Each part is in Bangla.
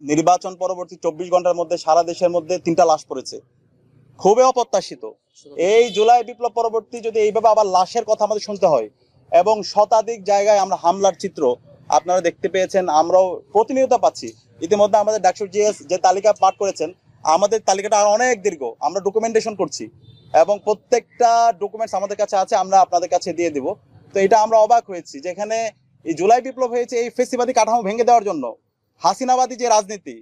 নির্বাচন পরবর্তী 24 ঘন্টার মধ্যে সারা দেশের মধ্যে 3টা লাশ পড়েছে, খুবই অপ্রত্যাশিত। এই জুলাই বিপ্লব পরবর্তী যদি এইভাবে আবার লাশের কথা আমাদের শুনতে হয় এবং শতাধিক জায়গায় আমরা হামলার চিত্র আপনারা দেখতে পেয়েছেন, আমরাও প্রতিনিয়ত পাচ্ছি। ইতিমধ্যে আমাদের ডাকসুর জিএস যে তালিকা পাঠ করেছেন, আমাদের তালিকাটা আরো অনেক দীর্ঘ, আমরা ডকুমেন্টেশন করছি এবং প্রত্যেকটা ডকুমেন্টস আমাদের কাছে আছে, আমরা আপনাদের কাছে দিয়ে দিব। তো এটা আমরা অবাক হয়েছি, যেখানে এই জুলাই বিপ্লব হয়েছে এই ফেসিবাদী কাঠামো ভেঙে দেওয়ার জন্য, হাসিনাবাদী যে রাজনীতি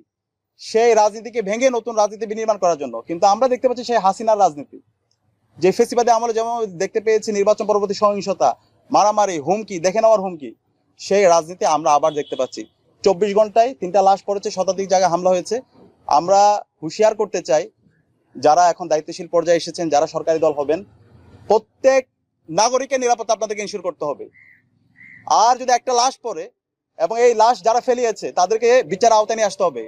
সেই রাজনীতিকে ভেঙে নতুন রাজনীতি বিনির্মাণ করার জন্য। কিন্তু আমরা দেখতে পাচ্ছি সেই হাসিনার রাজনীতি, যে ফেসিবাদী আমলে যেমন দেখতে পেয়েছি নির্বাচন পরবর্তী সহিংসতা, মারামারি, হুমকি, দেখে নেওয়ার হুমকি, সেই রাজনীতি আমরা আবার দেখতে পাচ্ছি। 24 ঘন্টায় 3টা লাশ পড়েছে, শতাধিক জায়গায় হামলা হয়েছে। আমরা হুঁশিয়ার করতে চাই, যারা এখন দায়িত্বশীল পর্যায়ে এসেছেন, যারা সরকারি দল হবেন, প্রত্যেক নাগরিকের নিরাপত্তা আপনাদেরকে ইনশিওর করতে হবে। আর যদি একটা লাশ পড়ে এবং এই লাশ যারা ফেলিয়েছে তাদেরকে বিচার আওতায় নিয়ে আসতে হবে।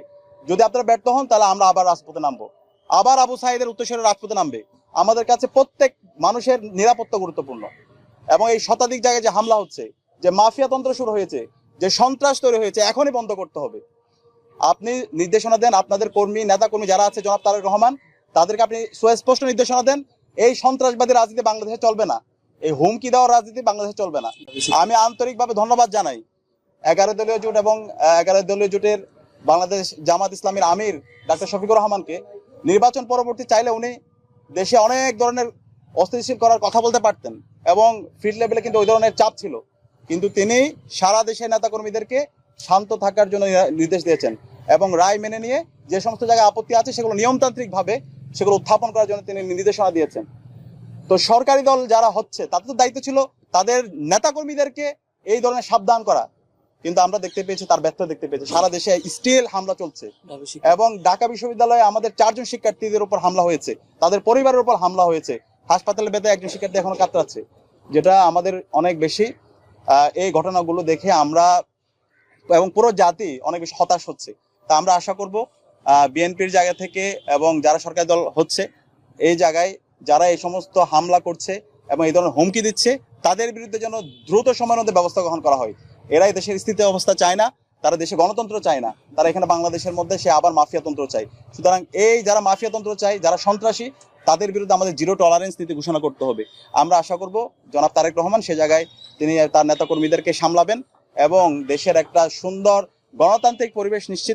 যদি আপনারা ব্যর্থ হন তাহলে আমরা আবার রাজপথে নামবো, আবার আবু সাইদের উত্তরসূরি রাজপথে নামবে। আমাদের কাছে প্রত্যেক মানুষের নিরাপত্তা গুরুত্বপূর্ণ এবং এই শতাধিক জায়গায় যে হামলা হচ্ছে, যে মাফিয়া তন্ত্র শুরু হয়েছে, যে সন্ত্রাস তৈরি হয়েছে, এখনই বন্ধ করতে হবে। আপনি নির্দেশনা দেন, আপনাদের কর্মী নেতা কর্মী যারা আছে, জনাব তারেক রহমান, তাদেরকে আপনি সুস্পষ্ট নির্দেশনা দেন, এই সন্ত্রাসবাদী রাজনীতি বাংলাদেশে চলবে না, এই হুমকি দেওয়ার রাজনীতি বাংলাদেশে চলবে না। আমি আন্তরিকভাবে ধন্যবাদ জানাই 11 দলীয় জোট এবং 11 দলীয় জোটের বাংলাদেশ জামাত ইসলামীর আমির ডাক্তার শফিকুর রহমানকে। নির্বাচন পরবর্তী চাইলে উনি দেশে অনেক ধরনের অস্থিতিশীল করার কথা বলতে পারতেন এবং ফিল্ড লেভেলে কিন্তু ওই ধরনের চাপ ছিল, কিন্তু তিনি সারা দেশের নেতাকর্মীদেরকে শান্ত থাকার জন্য নির্দেশ দিয়েছেন এবং রায় মেনে নিয়ে যে সমস্ত জায়গায় আপত্তি আছে সেগুলো নিয়মতান্ত্রিকভাবে সেগুলো উত্থাপন করার জন্য তিনি নির্দেশনা দিয়েছেন। তো সরকারি দল যারা হচ্ছে তাদের তো দায়িত্ব ছিল তাদের নেতাকর্মীদেরকে এই ধরনের সাবধান করা, কিন্তু আমরা দেখতে পেয়েছি তার ব্যর্থ দেখতে পেয়েছি। সারা দেশে স্টিল হামলা চলছে এবং ঢাকা বিশ্ববিদ্যালয়ে আমাদের 4 জন শিক্ষার্থীদের উপর হামলা হয়েছে, তাদের পরিবারের উপর হামলা হয়েছে, হাসপাতালে বেঁধে একজন শিক্ষার্থী এখনো কাতরাচ্ছে, যেটা আমাদের অনেক বেশি এই ঘটনাগুলো দেখে আমরা এবং পুরো জাতি অনেক বেশি হতাশ হচ্ছে। তা আমরা আশা করব বিএনপির জায়গা থেকে এবং যারা সরকারি দল হচ্ছে এই জায়গায় যারা এই সমস্ত হামলা করছে এবং এই ধরনের হুমকি দিচ্ছে তাদের বিরুদ্ধে যেন দ্রুত সময়ের মধ্যে ব্যবস্থা গ্রহণ করা হয়। এরাই দেশের স্থিতি অবস্থা চায় না, তারা দেশে গণতন্ত্র চায় না, তারা এখানে বাংলাদেশের মধ্যে সে আবার মাফিয়াতন্ত্র চায়। সুতরাং এই যারা মাফিয়াতন্ত্র চায়, যারা সন্ত্রাসী, তাদের বিরুদ্ধে আমাদের জিরো টলারেন্স নীতি ঘোষণা করতে হবে। আমরা আশা করব জনাব তারেক রহমান সে জায়গায় তিনি তার নেতাকর্মীদেরকে সামলাবেন এবং দেশের একটা সুন্দর গণতান্ত্রিক পরিবেশ নিশ্চিত